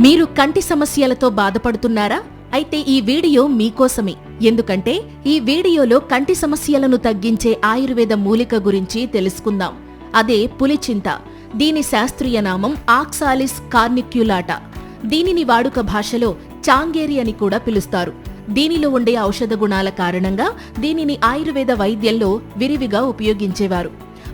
మీరు కంటి సమస్యలతో బాధపడుతున్నారా? అయితే ఈ వీడియో మీకోసమే. ఎందుకంటే ఈ వీడియోలో కంటి సమస్యలను తగ్గించే ఆయుర్వేద మూలిక గురించి తెలుసుకుందాం. అదే పులిచింత. దీని శాస్త్రీయ నామం ఆక్సాలిస్ కార్నిక్యులాటా. దీనిని వాడుక భాషలో చాంగేరి అని కూడా పిలుస్తారు. దీనిలో ఉండే ఔషధ గుణాల కారణంగా దీనిని ఆయుర్వేద వైద్యంలో విరివిగా ఉపయోగించేవారు.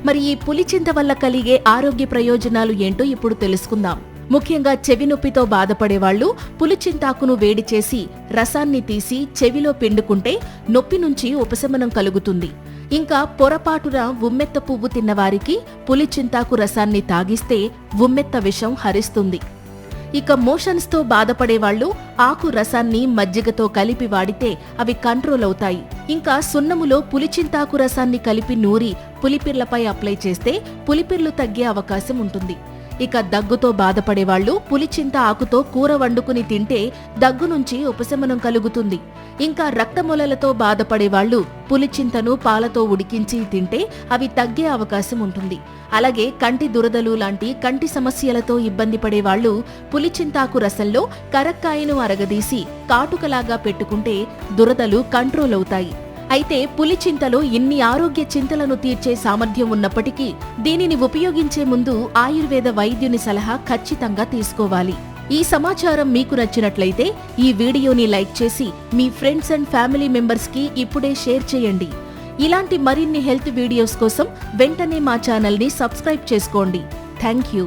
మరి ఈ పులిచింత వల్ల కలిగే ఆరోగ్య ప్రయోజనాలు ఏంటో ఇప్పుడు తెలుసుకుందాం. ముఖ్యంగా చెవి నొప్పితో బాధపడేవాళ్లు పులిచింతాకును వేడి చేసి రసాన్ని తీసి చెవిలో పిండుకుంటే నొప్పి నుంచి ఉపశమనం కలుగుతుంది. ఇంకా పొరపాటున ఉమ్మెత్త పువ్వు తిన్నవారికి పులిచింతాకు రసాన్ని తాగిస్తే ఉమ్మెత్త విషం హరిస్తుంది. ఇక మోషన్స్తో బాధపడేవాళ్లు ఆకు రసాన్ని మజ్జిగతో కలిపి వాడితే అవి కంట్రోల్ అవుతాయి. ఇంకా సున్నములో పులిచింతాకు రసాన్ని కలిపి నూరి పులిపిర్లపై అప్లై చేస్తే పులిపిర్లు తగ్గే అవకాశం ఉంటుంది. ఇక దగ్గుతో బాధపడేవాళ్లు పులిచింత ఆకుతో కూర వండుకుని తింటే దగ్గు నుంచి ఉపశమనం కలుగుతుంది. ఇంకా రక్తమొలలతో బాధపడేవాళ్లు పులిచింతను పాలతో ఉడికించి తింటే అవి తగ్గే అవకాశం ఉంటుంది. అలాగే కంటి దురదలు లాంటి కంటి సమస్యలతో ఇబ్బంది పడేవాళ్లు పులిచింతాకు రసంలో కరక్కాయను అరగదీసి కాటుకలాగా పెట్టుకుంటే దురదలు కంట్రోల్ అవుతాయి. అయితే పులిచింతలో ఇన్ని ఆరోగ్య చింతలను తీర్చే సామర్థ్యం ఉన్నప్పటికీ దీనిని ఉపయోగించే ముందు ఆయుర్వేద వైద్యుని సలహా ఖచ్చితంగా తీసుకోవాలి. ఈ సమాచారం మీకు నచ్చినట్లయితే ఈ వీడియోని లైక్ చేసి మీ ఫ్రెండ్స్ అండ్ ఫ్యామిలీ మెంబర్స్ కి ఇప్పుడే షేర్ చేయండి. ఇలాంటి మరిన్ని హెల్త్ వీడియోస్ కోసం వెంటనే మా ఛానల్ ని సబ్స్క్రైబ్ చేసుకోండి. Thank you.